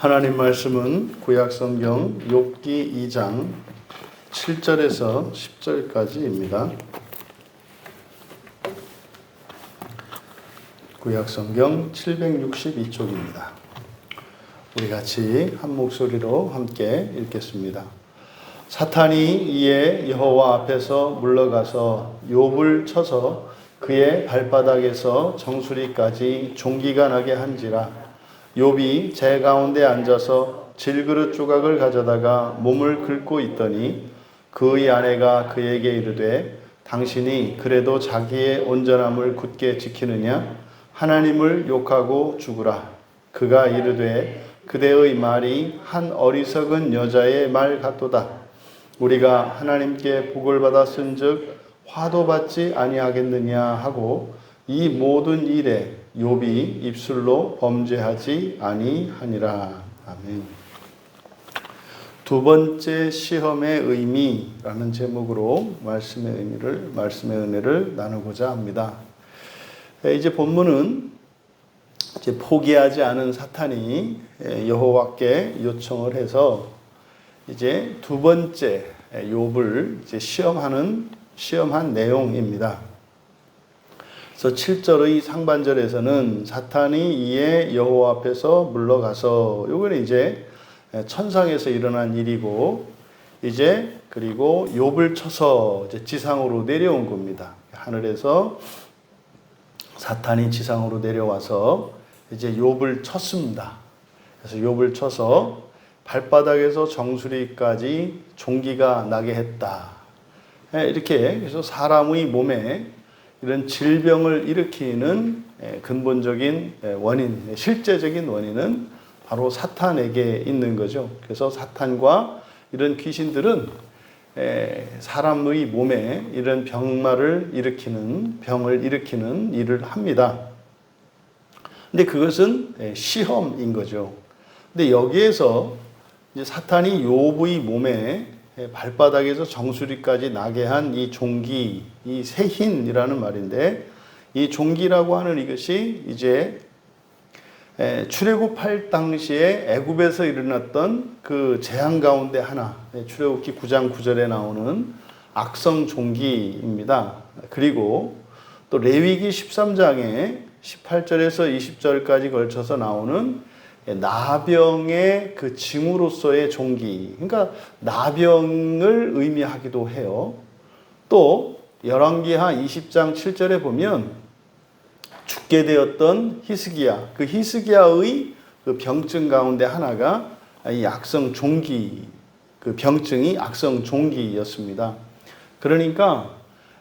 하나님 말씀은 구약성경 욥기 2장 7절에서 10절까지입니다. 구약성경 762쪽입니다. 우리 같이 한 목소리로 함께 읽겠습니다. 사탄이 이에 여호와 앞에서 물러가서 욥을 쳐서 그의 발바닥에서 정수리까지 종기가 나게 한지라. 욥이 재 가운데 앉아서 질그릇 조각을 가져다가 몸을 긁고 있더니 그의 아내가 그에게 이르되 당신이 그래도 자기의 온전함을 굳게 지키느냐? 하나님을 욕하고 죽으라. 그가 이르되 그대의 말이 한 어리석은 여자의 말 같도다. 우리가 하나님께 복을 받았은즉 화도 받지 아니하겠느냐 하고 이 모든 일에 욥이 입술로 범죄하지 아니하니라. 아멘. 두 번째 시험의 의미라는 제목으로 말씀의 은혜를 나누고자 합니다. 이제 본문은 이제 포기하지 않은 사탄이 여호와께 요청을 해서 이제 두 번째 욥을 이제 시험한 내용입니다. 그래서 7절의 상반절에서는 사탄이 이에 여호와 앞에서 물러가서, 요거는 이제 천상에서 일어난 일이고, 이제 그리고 욥을 쳐서 이제 지상으로 내려온 겁니다. 하늘에서 사탄이 지상으로 내려와서 이제 욥을 쳤습니다. 그래서 욥을 쳐서 발바닥에서 정수리까지 종기가 나게 했다. 이렇게 그래서 사람의 몸에 이런 질병을 일으키는 근본적인 원인, 실제적인 원인은 바로 사탄에게 있는 거죠. 그래서 사탄과 이런 귀신들은 사람의 몸에 이런 병을 일으키는 일을 합니다. 근데 그것은 시험인 거죠. 근데 여기에서 이제 사탄이 욥의 몸에 발바닥에서 정수리까지 나게 한 이 종기, 이 세힌이라는 말인데, 이 종기라고 하는 이것이 이제 출애굽할 당시에 애굽에서 일어났던 그 재앙 가운데 하나, 출애굽기 9장 9절에 나오는 악성 종기입니다. 그리고 또 레위기 13장에 18절에서 20절까지 걸쳐서 나오는 나병의 그 징후로서의 종기, 그러니까 나병을 의미하기도 해요. 또 열왕기하 20장 7절에 보면 죽게 되었던 히스기야, 그 히스기야의 그 병증 가운데 하나가 이 악성 종기, 그 병증이 악성 종기였습니다. 그러니까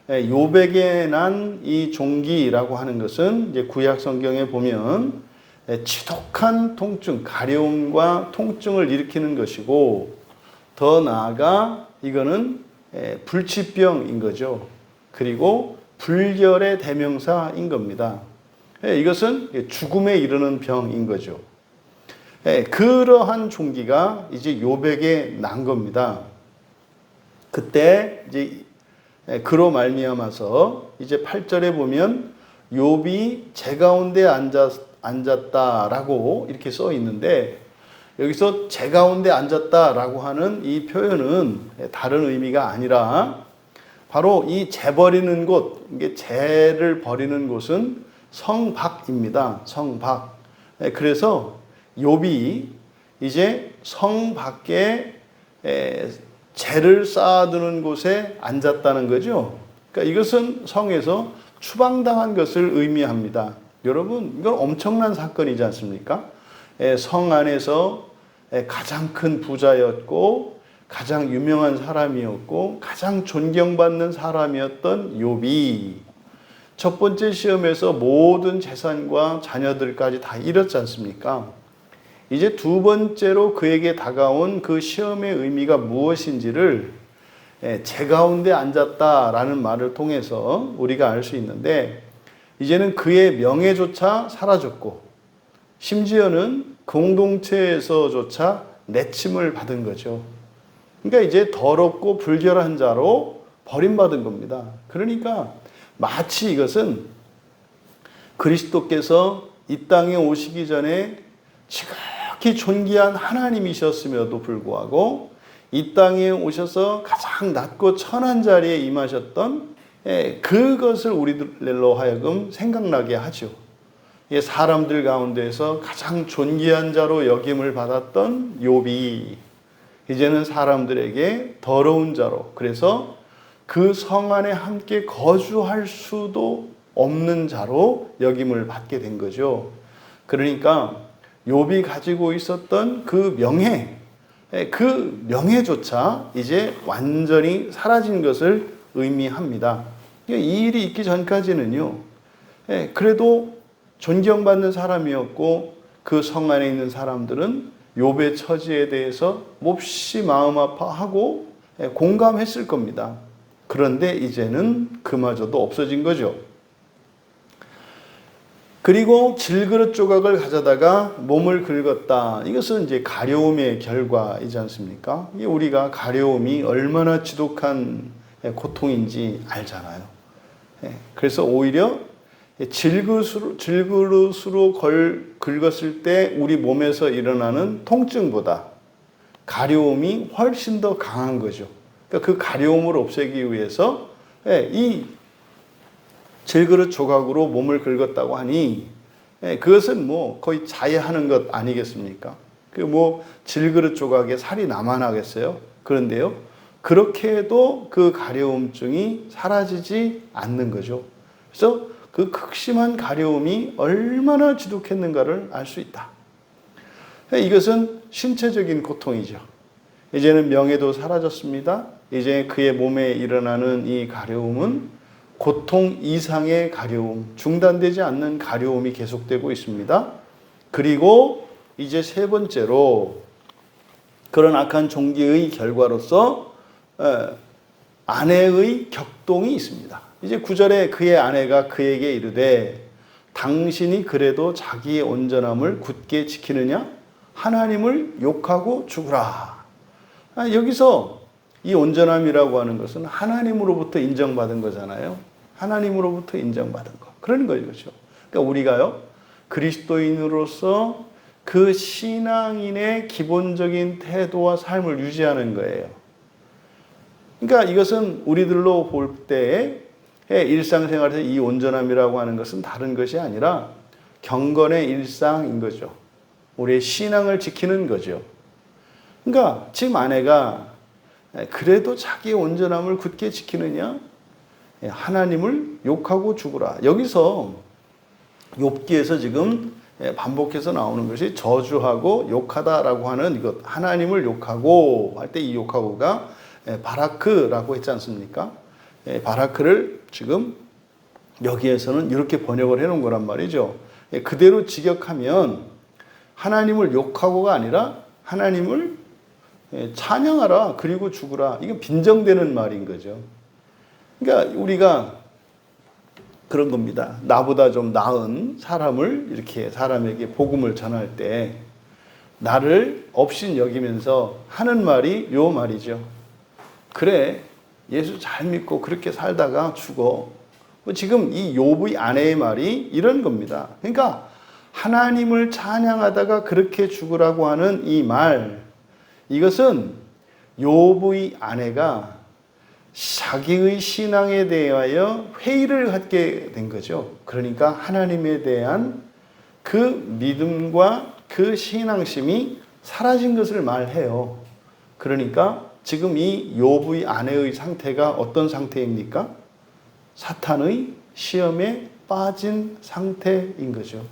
욥에게 난 이 종기라고 하는 것은 이제 구약 성경에 보면 지독한 통증, 가려움과 통증을 일으키는 것이고, 더 나아가 이거는 불치병인 거죠. 그리고 불결의 대명사인 겁니다. 이것은 죽음에 이르는 병인 거죠. 그러한 종기가 이제 욥에게 난 겁니다. 그때 이제 그로 말미암아서 이제 8절에 보면 욥이 재 가운데 앉았다라고 이렇게 써 있는데, 여기서 재 가운데 앉았다라고 하는 이 표현은 다른 의미가 아니라 바로 이 재 버리는 곳, 이게 재를 버리는 곳은 성밖입니다. 성밖. 그래서 욥이 이제 성 밖에 재를 쌓아두는 곳에 앉았다는 거죠. 그러니까 이것은 성에서 추방당한 것을 의미합니다. 여러분, 이건 엄청난 사건이지 않습니까? 성 안에서 가장 큰 부자였고, 가장 유명한 사람이었고, 가장 존경받는 사람이었던 욥이 첫 번째 시험에서 모든 재산과 자녀들까지 다 잃었지 않습니까? 이제 두 번째로 그에게 다가온 그 시험의 의미가 무엇인지를 재 가운데 앉았다라는 말을 통해서 우리가 알 수 있는데, 이제는 그의 명예조차 사라졌고, 심지어는 공동체에서조차 내침을 받은 거죠. 그러니까 이제 더럽고 불결한 자로 버림받은 겁니다. 그러니까 마치 이것은 그리스도께서 이 땅에 오시기 전에 지극히 극히 존귀한 하나님이셨음에도 불구하고 이 땅에 오셔서 가장 낮고 천한 자리에 임하셨던 그것을 우리들로 하여금 생각나게 하죠. 사람들 가운데서 가장 존귀한 자로 여김을 받았던 욥이 이제는 사람들에게 더러운 자로, 그래서 그 성 안에 함께 거주할 수도 없는 자로 여김을 받게 된 거죠. 그러니까 욥이 가지고 있었던 그 명예조차 이제 완전히 사라진 것을 의미합니다. 이 일이 있기 전까지는요, 그래도 존경받는 사람이었고 그 성 안에 있는 사람들은 욥의 처지에 대해서 몹시 마음 아파하고 공감했을 겁니다. 그런데 이제는 그마저도 없어진 거죠. 그리고 질그릇 조각을 가져다가 몸을 긁었다. 이것은 이제 가려움의 결과이지 않습니까? 우리가 가려움이 얼마나 지독한 고통인지 알잖아요. 그래서 오히려 질그릇으로 긁었을 때 우리 몸에서 일어나는 통증보다 가려움이 훨씬 더 강한 거죠. 그러니까 그 가려움을 없애기 위해서 이 질그릇 조각으로 몸을 긁었다고 하니 그것은 뭐 거의 자해하는 것 아니겠습니까? 그 질그릇 조각에 살이 남아나겠어요? 그런데요, 그렇게 해도 그 가려움증이 사라지지 않는 거죠. 그래서 그 극심한 가려움이 얼마나 지독했는가를 알 수 있다. 이것은 신체적인 고통이죠. 이제는 명예도 사라졌습니다. 이제 그의 몸에 일어나는 이 가려움은 고통 이상의 가려움, 중단되지 않는 가려움이 계속되고 있습니다. 그리고 이제 세 번째로 그런 악한 종기의 결과로서 아내의 격동이 있습니다. 이제 9절에 그의 아내가 그에게 이르되 당신이 그래도 자기의 온전함을 굳게 지키느냐? 하나님을 욕하고 죽으라. 여기서 이 온전함이라고 하는 것은 하나님으로부터 인정받은 거잖아요. 하나님으로부터 인정받은 거. 그런 거죠. 그러니까 우리가요, 그리스도인으로서 그 신앙인의 기본적인 태도와 삶을 유지하는 거예요. 그러니까 이것은 우리들로 볼 때에 일상생활에서 이 온전함이라고 하는 것은 다른 것이 아니라 경건의 일상인 거죠. 우리의 신앙을 지키는 거죠. 그러니까 지금 아내가 그래도 자기의 온전함을 굳게 지키느냐? 하나님을 욕하고 죽으라. 여기서 욥기에서 지금 반복해서 나오는 것이 저주하고 욕하다라고 하는 이것, 하나님을 욕하고 할 때 이 욕하고가 바라크라고 했지 않습니까? 바라크를 지금 여기에서는 이렇게 번역을 해놓은 거란 말이죠. 그대로 직역하면 하나님을 욕하고가 아니라 하나님을 찬양하라 그리고 죽으라. 이건 빈정되는 말인 거죠. 그러니까 우리가 그런 겁니다. 나보다 좀 나은 사람을 이렇게 사람에게 복음을 전할 때 나를 업신 여기면서 하는 말이 요 말이죠. 그래, 예수 잘 믿고 그렇게 살다가 죽어. 지금 이 욥의 아내의 말이 이런 겁니다. 그러니까 하나님을 찬양하다가 그렇게 죽으라고 하는 이 말, 이것은 욥의 아내가 자기의 신앙에 대하여 회의를 갖게 된 거죠. 그러니까 하나님에 대한 그 믿음과 그 신앙심이 사라진 것을 말해요. 그러니까 지금 이 욥의 아내의 상태가 어떤 상태입니까? 사탄의 시험에 빠진 상태인 거죠.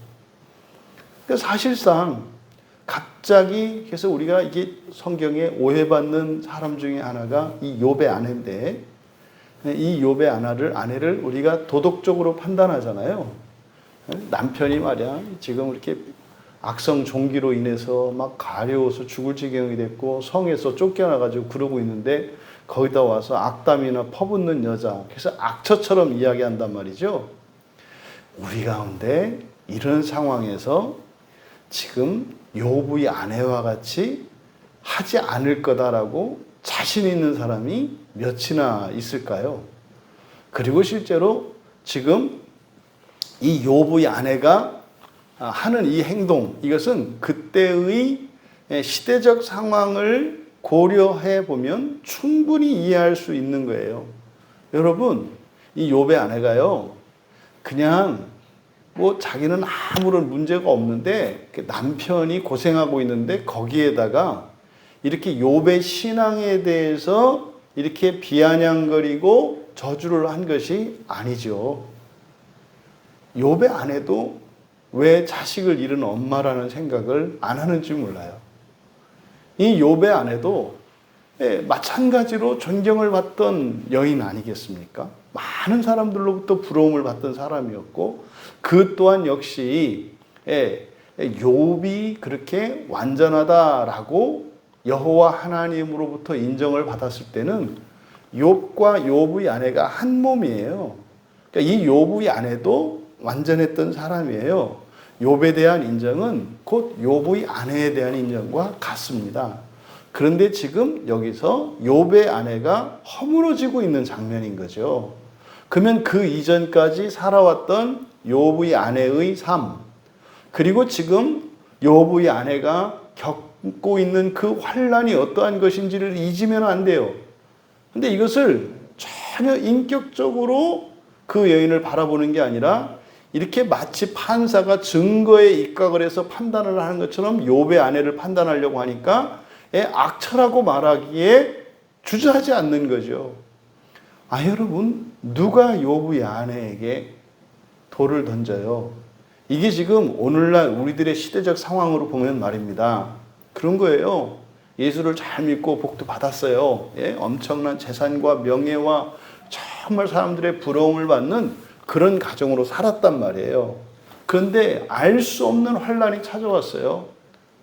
그러니까 사실상 갑자기 그래서 우리가 이게 성경에 오해받는 사람 중에 하나가 이 욥의 아내인데, 이 욥의 아내를 우리가 도덕적으로 판단하잖아요. 남편이 말이야 지금 이렇게 악성 종기로 인해서 막 가려워서 죽을 지경이 됐고 성에서 쫓겨나가지고 그러고 있는데 거기다 와서 악담이나 퍼붓는 여자, 그래서 악처처럼 이야기한단 말이죠. 우리 가운데 이런 상황에서 지금 욥의 아내와 같이 하지 않을 거다라고 자신 있는 사람이 몇이나 있을까요? 그리고 실제로 지금 이 욥의 아내가 하는 이 행동, 이것은 그때의 시대적 상황을 고려해 보면 충분히 이해할 수 있는 거예요. 여러분, 이 욥의 아내가요, 그냥 뭐 자기는 아무런 문제가 없는데 남편이 고생하고 있는데 거기에다가 이렇게 욥의 신앙에 대해서 이렇게 비아냥거리고 저주를 한 것이 아니죠. 욥의 아내도 왜 자식을 잃은 엄마라는 생각을 안 하는지 몰라요. 이 욥의 아내도 마찬가지로 존경을 받던 여인 아니겠습니까? 많은 사람들로부터 부러움을 받던 사람이었고, 그 또한 역시 욥이 그렇게 완전하다라고 여호와 하나님으로부터 인정을 받았을 때는 욥과 욥의 아내가 한 몸이에요. 그러니까 이 욥의 아내도 완전했던 사람이에요. 욥에 대한 인정은 곧 욥의 아내에 대한 인정과 같습니다. 그런데 지금 여기서 욥의 아내가 허물어지고 있는 장면인 거죠. 그러면 그 이전까지 살아왔던 욥의 아내의 삶, 그리고 지금 욥의 아내가 겪고 있는 그 환난이 어떠한 것인지를 잊으면 안 돼요. 근데 이것을 전혀 인격적으로 그 여인을 바라보는 게 아니라 이렇게 마치 판사가 증거에 입각을 해서 판단을 하는 것처럼 욥의 아내를 판단하려고 하니까 악처라고 말하기에 주저하지 않는 거죠. 여러분, 누가 욥의 아내에게 돌을 던져요? 이게 지금 오늘날 우리들의 시대적 상황으로 보면 말입니다. 그런 거예요. 예수를 잘 믿고 복도 받았어요. 엄청난 재산과 명예와 정말 사람들의 부러움을 받는 그런 가정으로 살았단 말이에요. 그런데 알 수 없는 환란이 찾아왔어요.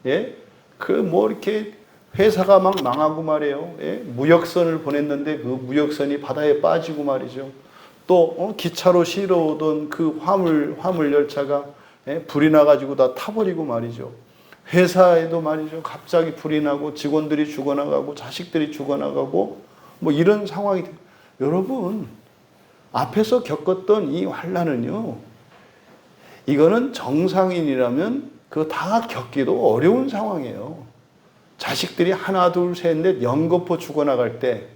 이렇게 회사가 막 망하고 말이에요. 무역선을 보냈는데 그 무역선이 바다에 빠지고 말이죠. 또 기차로 실어 오던 그 화물 열차가 불이 나가지고 다 타버리고 말이죠. 회사에도 말이죠. 갑자기 불이 나고 직원들이 죽어나가고 자식들이 죽어나가고 뭐 이런 상황이. 여러분, 앞에서 겪었던 이 환난은요, 이거는 정상인이라면 그거 다 겪기도 어려운 상황이에요. 자식들이 하나 둘 셋 넷 연거푸 죽어나갈 때,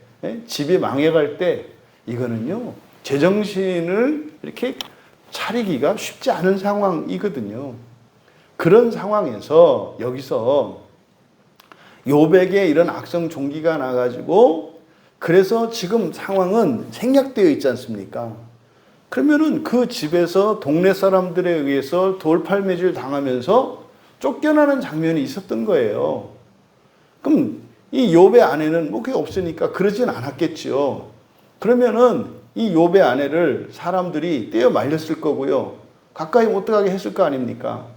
집이 망해갈 때, 이거는요 제정신을 이렇게 차리기가 쉽지 않은 상황이거든요. 그런 상황에서 여기서 욥에게 이런 악성 종기가 나가지고, 그래서 지금 상황은 생략되어 있지 않습니까? 그러면은 그 집에서 동네 사람들에 의해서 돌팔매질 당하면서 쫓겨나는 장면이 있었던 거예요. 그럼 이 욥의 아내는 뭐 그게 없으니까 그러진 않았겠지요. 그러면은 이 욥의 아내를 사람들이 떼어 말렸을 거고요. 가까이 못 들어가게 했을 거 아닙니까?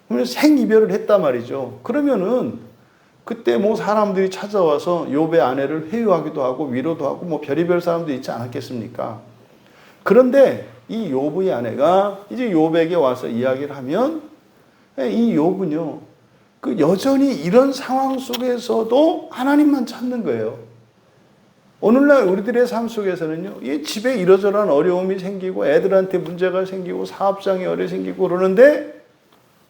그러면 생이별을 했단 말이죠. 그러면은 그때 뭐 사람들이 찾아와서 욥의 아내를 회유하기도 하고 위로도 하고 뭐 별의별 사람도 있지 않았겠습니까? 그런데 이 욥의 아내가 이제 욥에게 와서 이야기를 하면 이 욥은요, 그 여전히 이런 상황 속에서도 하나님만 찾는 거예요. 오늘날 우리들의 삶 속에서는요, 이 집에 이러저러한 어려움이 생기고 애들한테 문제가 생기고 사업장에 어려움이 생기고 그러는데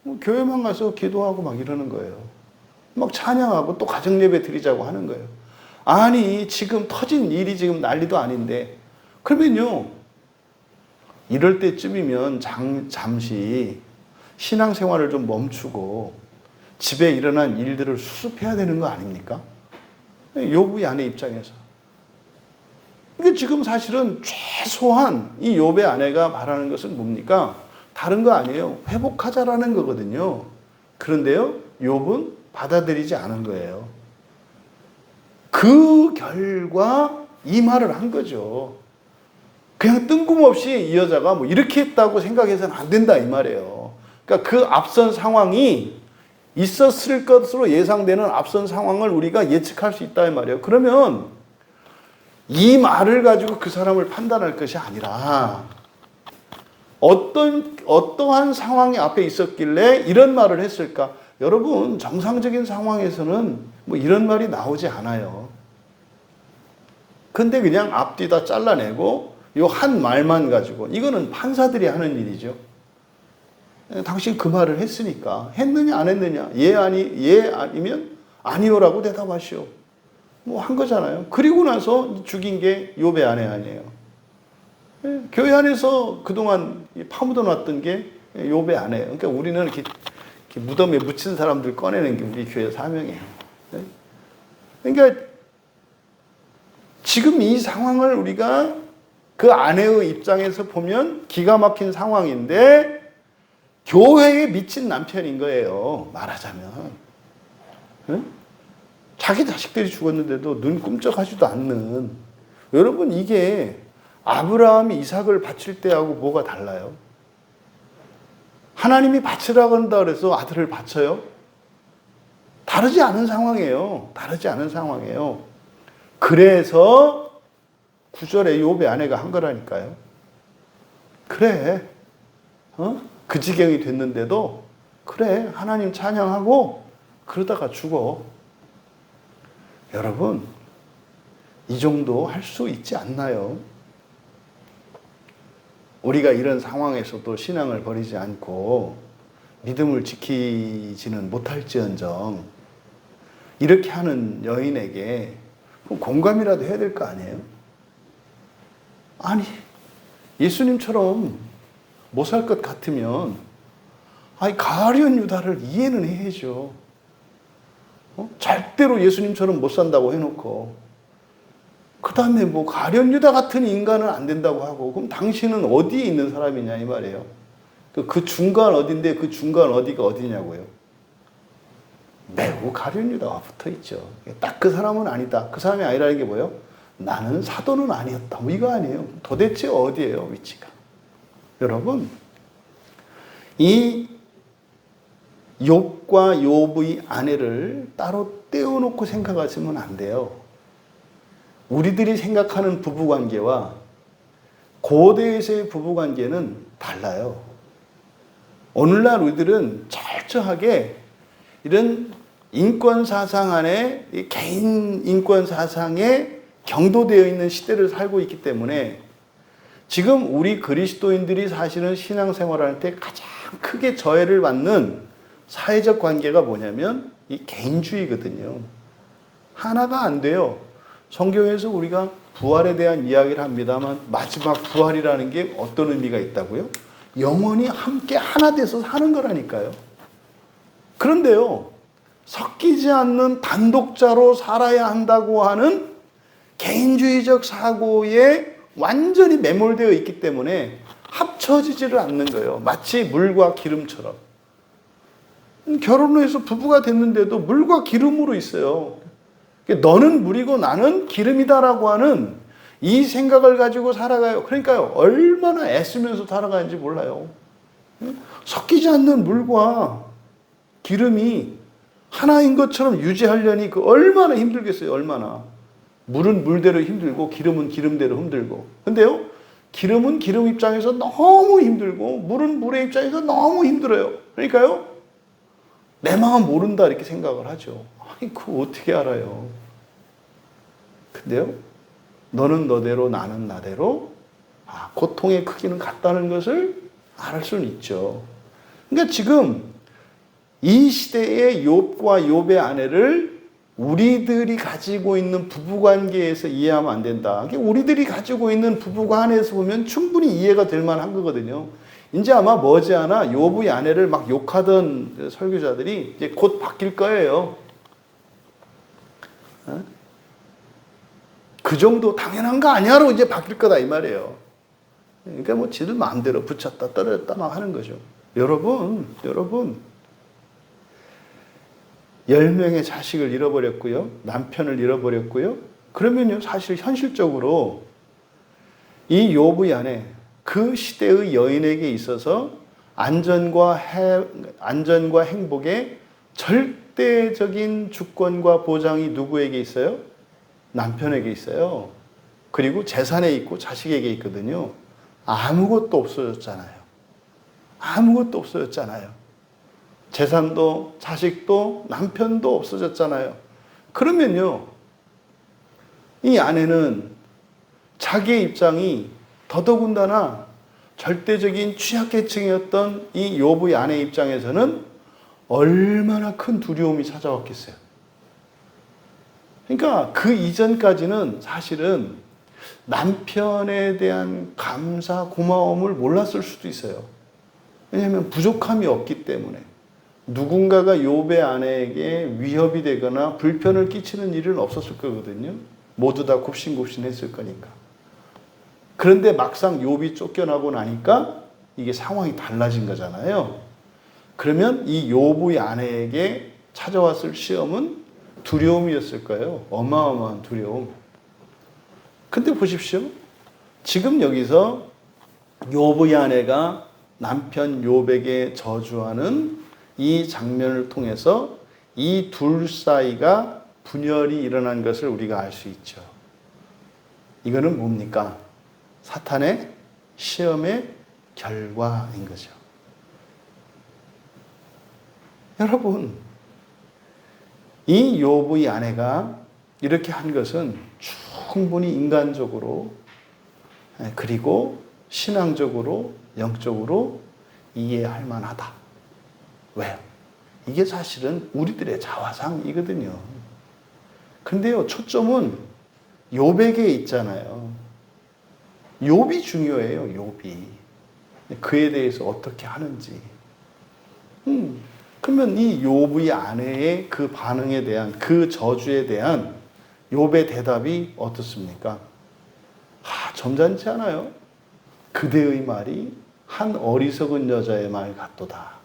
뭐 교회만 가서 기도하고 막 이러는 거예요. 막 찬양하고 또 가정 예배 드리자고 하는 거예요. 아니, 지금 터진 일이 지금 난리도 아닌데. 그러면요, 이럴 때쯤이면 잠시 신앙생활을 좀 멈추고 집에 일어난 일들을 수습해야 되는 거 아닙니까? 욥의 아내 입장에서. 이게 지금 사실은 최소한 이 욥의 아내가 바라는 것은 뭡니까? 다른 거 아니에요. 회복하자라는 거거든요. 그런데요, 욥은 받아들이지 않은 거예요. 그 결과 이 말을 한 거죠. 그냥 뜬금없이 이 여자가 뭐 이렇게 했다고 생각해서는 안 된다 이 말이에요. 그러니까 그 앞선 상황이 있었을 것으로 예상되는 앞선 상황을 우리가 예측할 수 있다 이 말이에요. 그러면 이 말을 가지고 그 사람을 판단할 것이 아니라 어떠한 상황이 앞에 있었길래 이런 말을 했을까? 여러분, 정상적인 상황에서는 뭐 이런 말이 나오지 않아요. 근데 그냥 앞뒤 다 잘라내고 요 한 말만 가지고, 이거는 판사들이 하는 일이죠. 당신 그 말을 했으니까. 했느냐 안 했느냐. 예 아니면 아니요라고 대답하시오. 뭐 한 거잖아요. 그리고 나서 죽인 게 욥의 아내 아니에요. 교회 안에서 그동안 파묻어 놨던 게 욥의 아내예요. 그러니까 우리는 이렇게 무덤에 묻힌 사람들 꺼내는 게 우리 교회 사명이에요. 그러니까 지금 이 상황을 우리가 그 아내의 입장에서 보면 기가 막힌 상황인데 교회에 미친 남편인 거예요. 말하자면. 자기 자식들이 죽었는데도 눈 꿈쩍하지도 않는. 여러분 이게 아브라함이 이삭을 바칠 때하고 뭐가 달라요? 하나님이 바치라고 한다 그래서 아들을 바쳐요? 다르지 않은 상황이에요. 다르지 않은 상황이에요. 그래서 9절에 욥의 아내가 한 거라니까요. 그래. 그 지경이 됐는데도 그래. 하나님 찬양하고 그러다가 죽어. 여러분 이 정도 할 수 있지 않나요? 우리가 이런 상황에서도 신앙을 버리지 않고 믿음을 지키지는 못할지언정 이렇게 하는 여인에게 공감이라도 해야 될 거 아니에요? 아니 예수님처럼 못 살 것 같으면 가룟 유다를 이해는 해야죠. 절대로 예수님처럼 못 산다고 해놓고 그 다음에 뭐 가룟 유다 같은 인간은 안 된다고 하고 그럼 당신은 어디에 있는 사람이냐 이 말이에요. 그 중간 어딘데 그 중간 어디가 어디냐고요. 매우 가룟 유다와 붙어 있죠. 딱 그 사람은 아니다. 그 사람이 아니라는 게 뭐예요? 나는 사도는 아니었다. 뭐 이거 아니에요. 도대체 어디예요 위치가? 여러분 이 욥과 욥의 아내를 따로 떼어놓고 생각하시면 안 돼요. 우리들이 생각하는 부부관계와 고대에서의 부부관계는 달라요. 오늘날 우리들은 철저하게 이런 인권사상 안에 개인 인권사상에 경도되어 있는 시대를 살고 있기 때문에 지금 우리 그리스도인들이 사실은 신앙생활할 때 가장 크게 저해를 받는 사회적 관계가 뭐냐면 이 개인주의거든요. 하나가 안 돼요. 성경에서 우리가 부활에 대한 이야기를 합니다만 마지막 부활이라는 게 어떤 의미가 있다고요? 영원히 함께 하나 돼서 사는 거라니까요. 그런데요, 섞이지 않는 단독자로 살아야 한다고 하는 개인주의적 사고에 완전히 매몰되어 있기 때문에 합쳐지지를 않는 거예요. 마치 물과 기름처럼. 결혼을 해서 부부가 됐는데도 물과 기름으로 있어요. 너는 물이고 나는 기름이다라고 하는 이 생각을 가지고 살아가요. 그러니까요, 얼마나 애쓰면서 살아가는지 몰라요. 섞이지 않는 물과 기름이 하나인 것처럼 유지하려니 얼마나 힘들겠어요, 얼마나. 물은 물대로 힘들고 기름은 기름대로 힘들고. 근데요, 기름은 기름 입장에서 너무 힘들고 물은 물의 입장에서 너무 힘들어요. 그러니까요, 내 마음 모른다 이렇게 생각을 하죠. 아니, 그거 어떻게 알아요? 근데요, 너는 너대로 나는 나대로 고통의 크기는 같다는 것을 알 수는 있죠. 그러니까 지금 이 시대의 욥과 욥의 아내를 우리들이 가지고 있는 부부관계에서 이해하면 안 된다. 우리들이 가지고 있는 부부관계에서 보면 충분히 이해가 될 만한 거거든요. 이제 아마 머지않아 욥의 아내를 막 욕하던 설교자들이 이제 곧 바뀔 거예요. 그 정도 당연한 거 아니야로 이제 바뀔 거다 이 말이에요. 그러니까 뭐 지들 마음대로 붙였다 떨어졌다 막 하는 거죠. 여러분 10명의 자식을 잃어버렸고요. 남편을 잃어버렸고요. 그러면요, 사실 현실적으로 이 욥의 아내, 그 시대의 여인에게 있어서 안전과 행복의 절대적인 주권과 보장이 누구에게 있어요? 남편에게 있어요. 그리고 재산에 있고 자식에게 있거든요. 아무것도 없어졌잖아요. 아무것도 없어졌잖아요. 재산도 자식도 남편도 없어졌잖아요. 그러면요, 이 아내는 자기의 입장이 더더군다나 절대적인 취약계층이었던 이 욥의 아내 입장에서는 얼마나 큰 두려움이 찾아왔겠어요. 그러니까 그 이전까지는 사실은 남편에 대한 감사, 고마움을 몰랐을 수도 있어요. 왜냐하면 부족함이 없기 때문에. 누군가가 욥의 아내에게 위협이 되거나 불편을 끼치는 일은 없었을 거거든요. 모두 다 굽신굽신했을 거니까. 그런데 막상 욥이 쫓겨나고 나니까 이게 상황이 달라진 거잖아요. 그러면 이 욥의 아내에게 찾아왔을 시험은 두려움이었을 거예요. 어마어마한 두려움. 근데 보십시오. 지금 여기서 욥의 아내가 남편 욥에게 저주하는 이 장면을 통해서 이 둘 사이가 분열이 일어난 것을 우리가 알 수 있죠. 이거는 뭡니까? 사탄의 시험의 결과인 거죠. 여러분, 이 욥의 아내가 이렇게 한 것은 충분히 인간적으로 그리고 신앙적으로 영적으로 이해할 만하다. 왜요? 이게 사실은 우리들의 자화상이거든요. 근데요, 초점은 욥에게 있잖아요. 욥이 중요해요, 욥이. 그에 대해서 어떻게 하는지. 그러면 이 욥의 아내의 그 반응에 대한, 그 저주에 대한 욥의 대답이 어떻습니까? 점잖지 않아요? 그대의 말이 한 어리석은 여자의 말 같도다.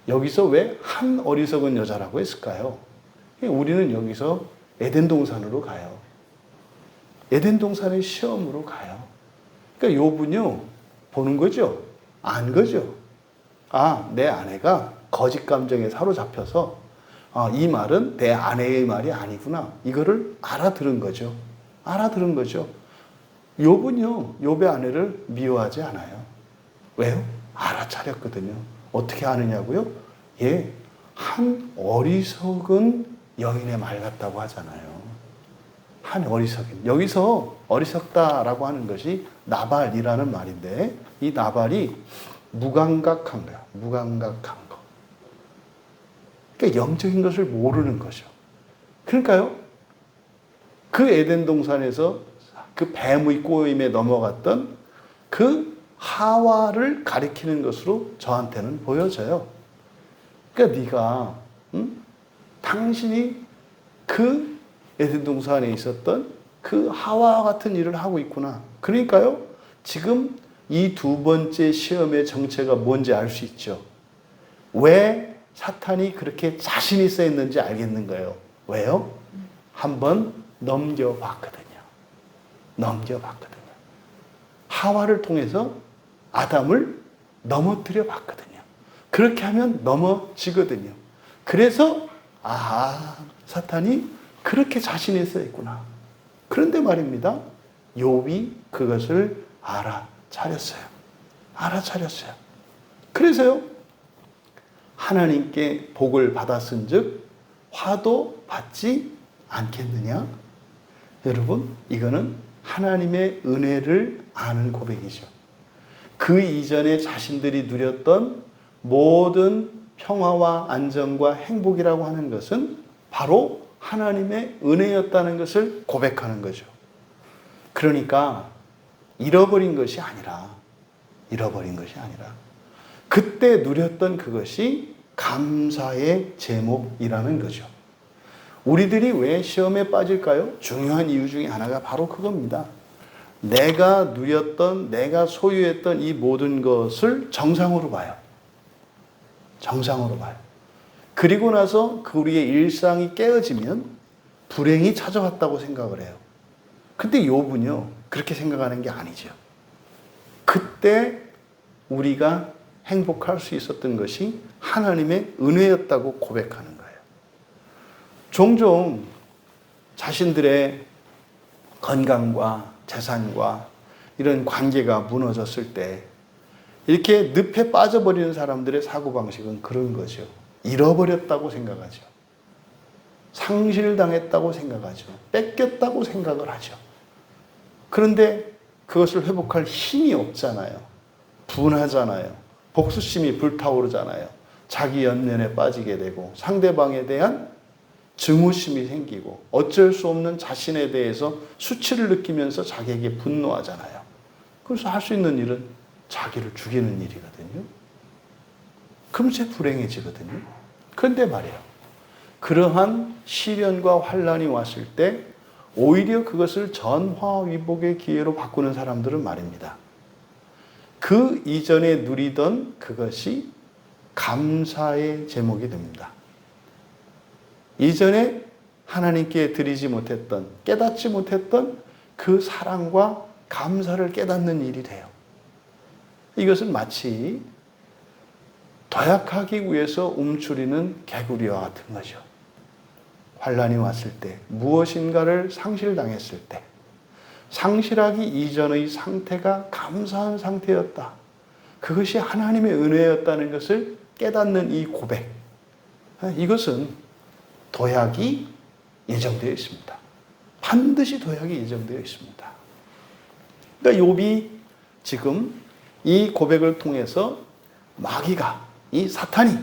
여기서 왜 한 어리석은 여자라고 했을까요? 우리는 여기서 에덴 동산으로 가요. 에덴 동산의 시험으로 가요. 그러니까 욥은요, 보는 거죠. 안 거죠. 내 아내가 거짓 감정에 사로잡혀서 이 말은 내 아내의 말이 아니구나. 이거를 알아들은 거죠. 알아들은 거죠. 욥은요, 욥의 아내를 미워하지 않아요. 왜요? 알아차렸거든요. 어떻게 아느냐고요? 한 어리석은 여인의 말 같다고 하잖아요. 한 어리석은. 여기서 어리석다라고 하는 것이 나발이라는 말인데, 이 나발이 무감각한 거야. 무감각한 거. 그러니까 영적인 것을 모르는 거죠. 그러니까요, 그 에덴 동산에서 그 뱀의 꼬임에 넘어갔던 그 하와를 가리키는 것으로 저한테는 보여져요. 그러니까 네가 당신이 그 에덴 동산에 있었던 그 하와와 같은 일을 하고 있구나. 그러니까요, 지금 이 두 번째 시험의 정체가 뭔지 알 수 있죠. 왜 사탄이 그렇게 자신 있어 했는지 알겠는 거예요. 왜요? 한번 넘겨봤거든요. 넘겨봤거든요. 하와를 통해서 아담을 넘어뜨려 봤거든요. 그렇게 하면 넘어지거든요. 그래서 사탄이 그렇게 자신 있어 했구나. 그런데 말입니다, 욥이 그것을 알아차렸어요. 알아차렸어요. 그래서요, 하나님께 복을 받았은즉 화도 받지 않겠느냐? 여러분, 이거는 하나님의 은혜를 아는 고백이죠. 그 이전에 자신들이 누렸던 모든 평화와 안정과 행복이라고 하는 것은 바로 하나님의 은혜였다는 것을 고백하는 거죠. 그러니까 잃어버린 것이 아니라 그때 누렸던 그것이 감사의 제목이라는 거죠. 우리들이 왜 시험에 빠질까요? 중요한 이유 중에 하나가 바로 그겁니다. 내가 누렸던, 내가 소유했던 이 모든 것을 정상으로 봐요. 정상으로 봐요. 그리고 나서 그 우리의 일상이 깨어지면 불행이 찾아왔다고 생각을 해요. 근데 욥은요, 그렇게 생각하는 게 아니죠. 그때 우리가 행복할 수 있었던 것이 하나님의 은혜였다고 고백하는 거예요. 종종 자신들의 건강과 재산과 이런 관계가 무너졌을 때 이렇게 늪에 빠져버리는 사람들의 사고방식은 그런 거죠. 잃어버렸다고 생각하죠. 상실당했다고 생각하죠. 뺏겼다고 생각을 하죠. 그런데 그것을 회복할 힘이 없잖아요. 분하잖아요. 복수심이 불타오르잖아요. 자기 연면에 빠지게 되고 상대방에 대한 증오심이 생기고 어쩔 수 없는 자신에 대해서 수치를 느끼면서 자기에게 분노하잖아요. 그래서 할 수 있는 일은 자기를 죽이는 일이거든요. 금세 불행해지거든요. 그런데 말이에요. 그러한 시련과 환란이 왔을 때 오히려 그것을 전화위복의 기회로 바꾸는 사람들은 말입니다. 그 이전에 누리던 그것이 감사의 제목이 됩니다. 이전에 하나님께 드리지 못했던, 깨닫지 못했던 그 사랑과 감사를 깨닫는 일이 돼요. 이것은 마치 도약하기 위해서 움츠리는 개구리와 같은 거죠. 환란이 왔을 때, 무엇인가를 상실당했을 때, 상실하기 이전의 상태가 감사한 상태였다. 그것이 하나님의 은혜였다는 것을 깨닫는 이 고백. 이것은 도약이 예정되어 있습니다. 반드시 도약이 예정되어 있습니다. 그러니까 욥이 지금 이 고백을 통해서 마귀가, 이 사탄이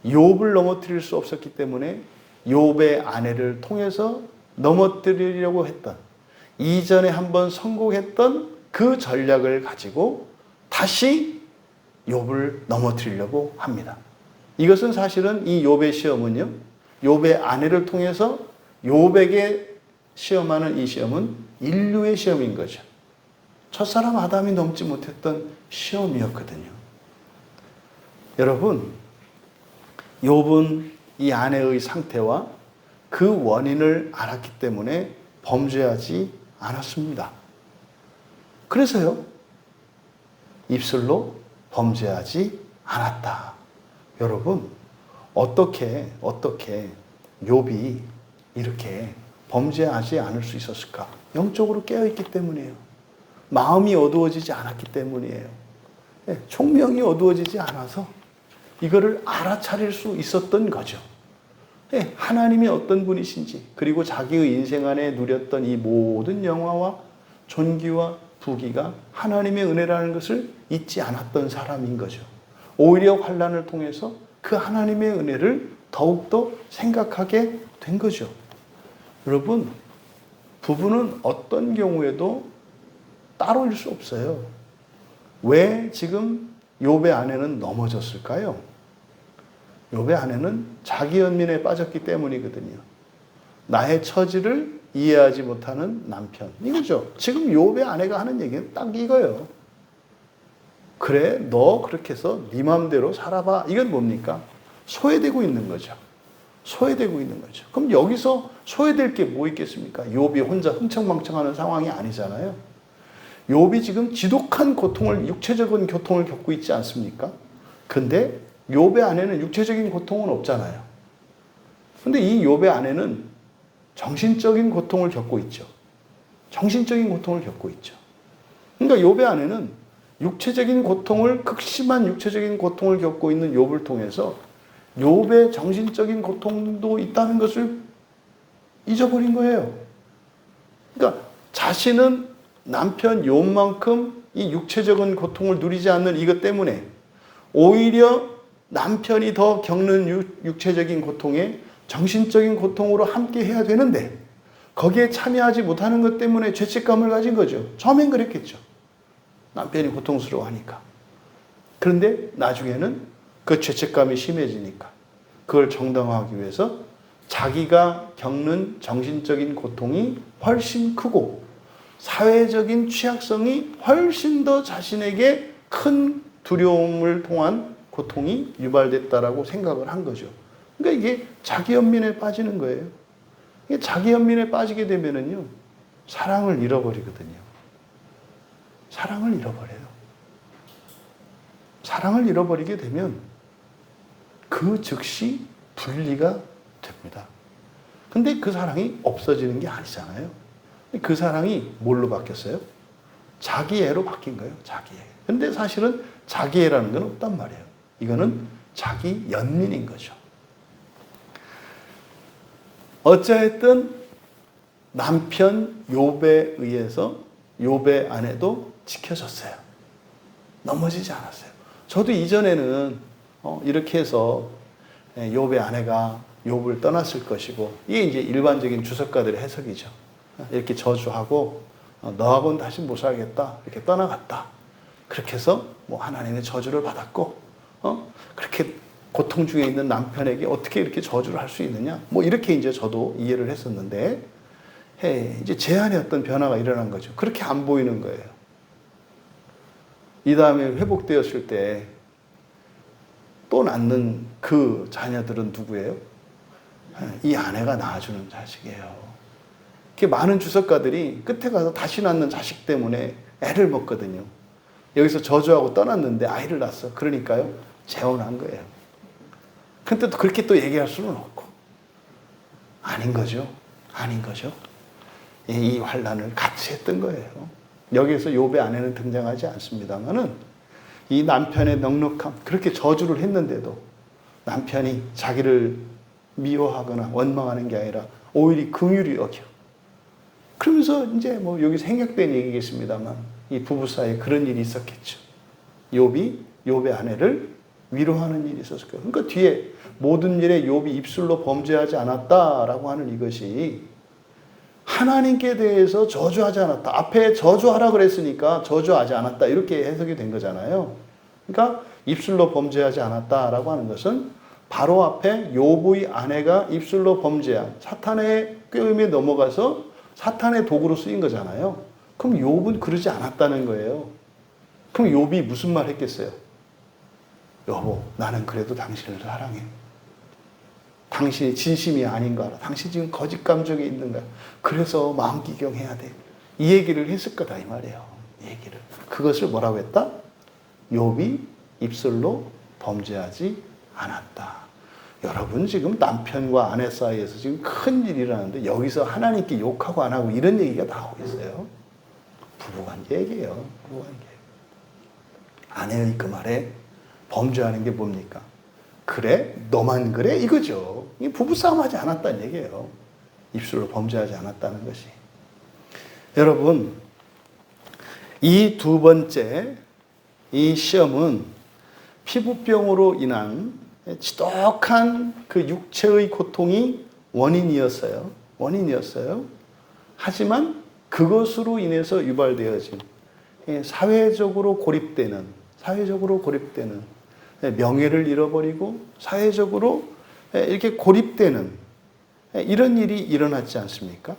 욥을 넘어뜨릴 수 없었기 때문에 욥의 아내를 통해서 넘어뜨리려고 했던, 이전에 한번 성공했던 그 전략을 가지고 다시 욥을 넘어뜨리려고 합니다. 이것은 사실은 이 욥의 시험은요, 욥의 아내를 통해서 욥에게 시험하는 이 시험은 인류의 시험인 거죠. 첫사람 아담이 넘지 못했던 시험이었거든요. 여러분, 욥은 이 아내의 상태와 그 원인을 알았기 때문에 범죄하지 않았습니다. 그래서요, 입술로 범죄하지 않았다. 여러분, 어떻게 욥이 이렇게 범죄하지 않을 수 있었을까? 영적으로 깨어있기 때문이에요. 마음이 어두워지지 않았기 때문이에요. 총명이 어두워지지 않아서 이거를 알아차릴 수 있었던 거죠. 하나님이 어떤 분이신지, 그리고 자기의 인생 안에 누렸던 이 모든 영화와 존귀와 부귀가 하나님의 은혜라는 것을 잊지 않았던 사람인 거죠. 오히려 환난을 통해서 그 하나님의 은혜를 더욱더 생각하게 된 거죠. 여러분, 부부는 어떤 경우에도 따로일 수 없어요. 왜 지금 욥의 아내는 넘어졌을까요? 욥의 아내는 자기 연민에 빠졌기 때문이거든요. 나의 처지를 이해하지 못하는 남편. 이거죠. 지금 욥의 아내가 하는 얘기는 딱 이거예요. 그래, 너 그렇게 해서 네 마음대로 살아봐. 이건 뭡니까? 소외되고 있는 거죠. 소외되고 있는 거죠. 그럼 여기서 소외될 게 뭐 있겠습니까? 욥이 혼자 흥청망청하는 상황이 아니잖아요. 욥이 지금 지독한 고통을, 육체적인 고통을 겪고 있지 않습니까? 근데 욥의 아내는 육체적인 고통은 없잖아요. 근데 이 욥의 아내는 정신적인 고통을 겪고 있죠. 정신적인 고통을 겪고 있죠. 그러니까 욥의 아내는 육체적인 고통을, 극심한 육체적인 고통을 겪고 있는 욥을 통해서 욥의 정신적인 고통도 있다는 것을 잊어버린 거예요. 그러니까 자신은 남편 욥만큼 이 육체적인 고통을 누리지 않는 이것 때문에 오히려 남편이 더 겪는 육체적인 고통에 정신적인 고통으로 함께 해야 되는데 거기에 참여하지 못하는 것 때문에 죄책감을 가진 거죠. 처음엔 그랬겠죠. 남편이 고통스러워하니까. 그런데 나중에는 그 죄책감이 심해지니까 그걸 정당화하기 위해서 자기가 겪는 정신적인 고통이 훨씬 크고 사회적인 취약성이 훨씬 더 자신에게 큰 두려움을 통한 고통이 유발됐다라고 생각을 한 거죠. 그러니까 이게 자기 연민에 빠지는 거예요. 이게 자기 연민에 빠지게 되면은요, 사랑을 잃어버리거든요. 사랑을 잃어버려요. 사랑을 잃어버리게 되면 그 즉시 분리가 됩니다. 근데 그 사랑이 없어지는 게 아니잖아요. 그 사랑이 뭘로 바뀌었어요? 자기애로 바뀐 거예요. 자기애. 근데 사실은 자기애라는 건 없단 말이에요. 이거는 자기 연민인 거죠. 어찌됐든 남편 욥에 의해서 욥의 아내도 지켜졌어요. 넘어지지 않았어요. 저도 이전에는 이렇게 해서 욥의 아내가 욥을 떠났을 것이고, 이게 이제 일반적인 주석가들의 해석이죠. 이렇게 저주하고 너하고는 다시 못 살겠다 이렇게 떠나갔다. 그렇게 해서 뭐 하나님의 저주를 받았고, 그렇게 고통 중에 있는 남편에게 어떻게 이렇게 저주를 할 수 있느냐, 뭐 이렇게 이제 저도 이해를 했었는데, 이제 제 안에 어떤 변화가 일어난 거죠. 그렇게 안 보이는 거예요. 이 다음에 회복되었을 때 또 낳는 그 자녀들은 누구예요? 이 아내가 낳아주는 자식이에요. 많은 주석가들이 끝에 가서 다시 낳는 자식 때문에 애를 먹거든요. 여기서 저주하고 떠났는데 아이를 낳았어. 그러니까요, 재혼한 거예요. 근데 또 그렇게 또 얘기할 수는 없고, 아닌 거죠. 아닌 거죠. 이 환난을 같이 했던 거예요. 여기에서 욥의 아내는 등장하지 않습니다만은, 이 남편의 넉넉함, 그렇게 저주를 했는데도 남편이 자기를 미워하거나 원망하는 게 아니라 오히려 긍휼히 여겨. 그러면서 이제 뭐 여기서 생략된 얘기겠습니다만, 이 부부 사이에 그런 일이 있었겠죠. 욥의 아내를 위로하는 일이 있었을 거예요. 그러니까 뒤에 모든 일에 욥이 입술로 범죄하지 않았다라고 하는 이것이 하나님께 대해서 저주하지 않았다. 앞에 저주하라 그랬으니까 저주하지 않았다. 이렇게 해석이 된 거잖아요. 그러니까 입술로 범죄하지 않았다라고 하는 것은 바로 앞에 욥의 아내가 입술로 범죄한 사탄의 꾀임에 넘어가서 사탄의 도구로 쓰인 거잖아요. 그럼 욥은 그러지 않았다는 거예요. 그럼 욥이 무슨 말 했겠어요? 여보, 나는 그래도 당신을 사랑해. 당신이 진심이 아닌가 알아. 당신 지금 거짓 감정에 있는가. 그래서 마음기경해야 돼. 이 얘기를 했을 거다 이 말이에요. 이 얘기를. 그것을 뭐라고 했다? 욥이 입술로 범죄하지 않았다. 여러분, 지금 남편과 아내 사이에서 지금 큰 일이 일어나는데 여기서 하나님께 욕하고 안 하고 이런 얘기가 나오고 있어요. 부부관계 얘기예요. 부부관계. 아내의 그 말에 범죄하는 게 뭡니까? 그래? 너만 그래? 이거죠. 부부싸움 하지 않았다는 얘기예요. 입술로 범죄하지 않았다는 것이. 여러분, 이 두 번째, 이 시험은 피부병으로 인한 지독한 그 육체의 고통이 원인이었어요. 원인이었어요. 하지만 그것으로 인해서 유발되어진 사회적으로 고립되는 명예를 잃어버리고 사회적으로 이렇게 고립되는 이런 일이 일어났지 않습니까?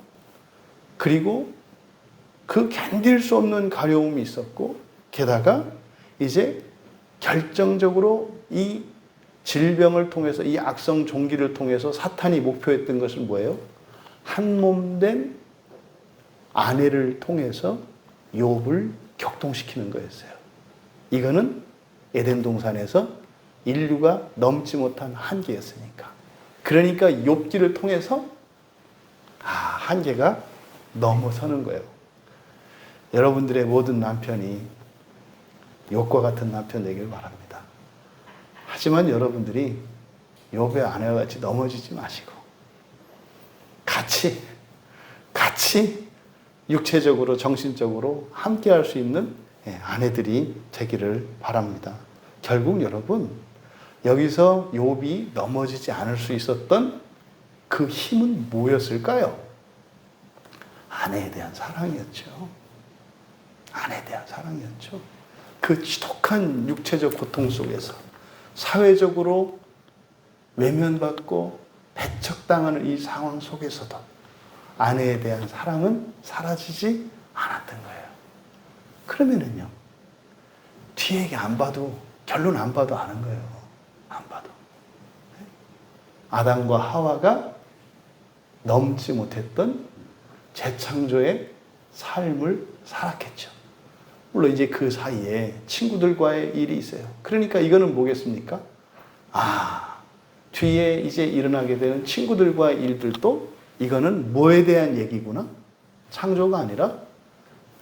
그리고 그 견딜 수 없는 가려움이 있었고, 게다가 이제 결정적으로 이 질병을 통해서, 이 악성 종기를 통해서 사탄이 목표했던 것은 뭐예요? 한몸된 아내를 통해서 욥을 격동시키는 거였어요. 이거는 에덴 동산에서 인류가 넘지 못한 한계였으니까. 그러니까 욥기를 통해서 한계가 넘어서는 거예요. 여러분들의 모든 남편이 욥과 같은 남편 되길 바랍니다. 하지만 여러분들이 욥의 아내와 같이 넘어지지 마시고 같이 육체적으로 정신적으로 함께할 수 있는 아내들이 되기를 바랍니다. 결국 여러분, 여기서 욥이 넘어지지 않을 수 있었던 그 힘은 뭐였을까요? 아내에 대한 사랑이었죠. 아내에 대한 사랑이었죠. 그 지독한 육체적 고통 속에서 사회적으로 외면받고 배척당하는 이 상황 속에서도 아내에 대한 사랑은 사라지지 않았던 거예요. 그러면은요, 뒤에 얘기 안 봐도, 결론 안 봐도 아는 거예요. 안 봐도. 아담과 하와가 넘지 못했던 재창조의 삶을 살았겠죠. 물론 이제 그 사이에 친구들과의 일이 있어요. 그러니까 이거는 뭐겠습니까? 뒤에 이제 일어나게 되는 친구들과의 일들도 이거는 뭐에 대한 얘기구나? 창조가 아니라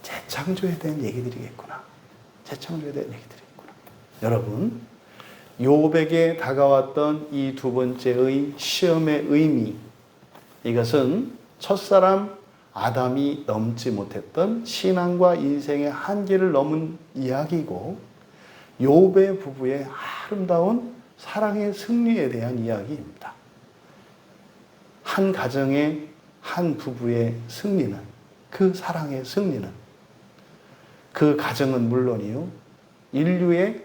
재창조에 대한 얘기들이겠구나. 재창조에 대한 얘기들이겠구나. 여러분, 욥에게 다가왔던 이 두 번째의 시험의 의미, 이것은 첫사람 아담이 넘지 못했던 신앙과 인생의 한계를 넘은 이야기고, 욥의 부부의 아름다운 사랑의 승리에 대한 이야기입니다. 한 가정의 한 부부의 승리는, 그 사랑의 승리는 그 가정은 물론이요, 인류의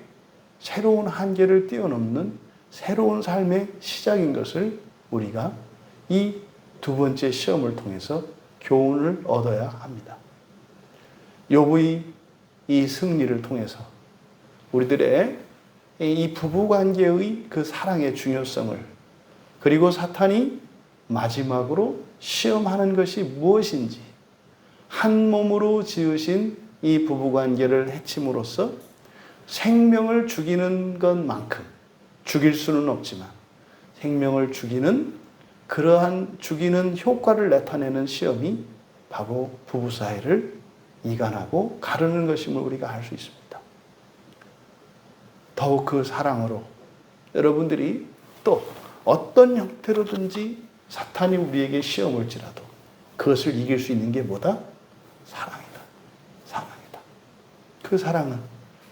새로운 한계를 뛰어넘는 새로운 삶의 시작인 것을 우리가 이 두 번째 시험을 통해서 교훈을 얻어야 합니다. 욥의 이 승리를 통해서 우리들의 이 부부관계의 그 사랑의 중요성을, 그리고 사탄이 마지막으로 시험하는 것이 무엇인지, 한 몸으로 지으신 이 부부관계를 해침으로써 생명을 죽이는 것만큼, 죽일 수는 없지만 생명을 죽이는, 그러한 죽이는 효과를 나타내는 시험이 바로 부부 사이를 이간하고 가르는 것임을 우리가 알 수 있습니다. 더욱 그 사랑으로 여러분들이 또 어떤 형태로든지 사탄이 우리에게 시험을 지라도 그것을 이길 수 있는 게 뭐다? 사랑이다. 사랑이다. 그 사랑은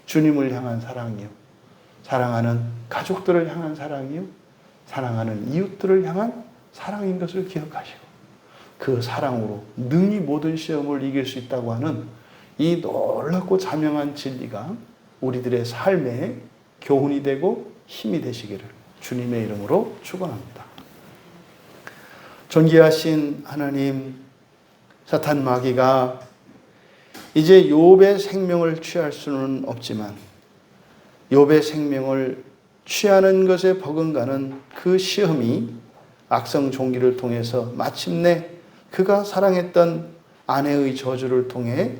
주님을 향한 사랑이요, 사랑하는 가족들을 향한 사랑이요, 사랑하는 이웃들을 향한 사랑인 것을 기억하시고, 그 사랑으로 능히 모든 시험을 이길 수 있다고 하는 이 놀랍고 자명한 진리가 우리들의 삶에 교훈이 되고 힘이 되시기를 주님의 이름으로 축원합니다. 존귀하신 하나님, 사탄 마귀가 이제 욥의 생명을 취할 수는 없지만 욥의 생명을 취하는 것에 버금가는 그 시험이 악성 종기를 통해서 마침내 그가 사랑했던 아내의 저주를 통해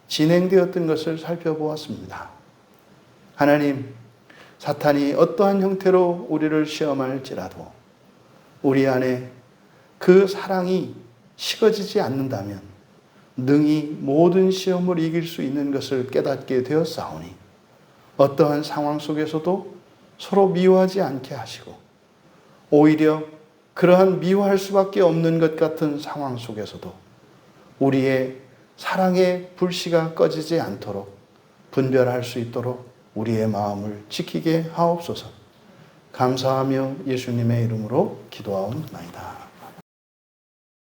진행되었던 것을 살펴보았습니다. 하나님, 사탄이 어떠한 형태로 우리를 시험할지라도 우리 안에 그 사랑이 식어지지 않는다면 능히 모든 시험을 이길 수 있는 것을 깨닫게 되었사오니, 어떠한 상황 속에서도 서로 미워하지 않게 하시고, 오히려 그러한 미워할 수밖에 없는 것 같은 상황 속에서도 우리의 사랑의 불씨가 꺼지지 않도록 분별할 수 있도록 우리의 마음을 지키게 하옵소서. 감사하며 예수님의 이름으로 기도하옵나이다.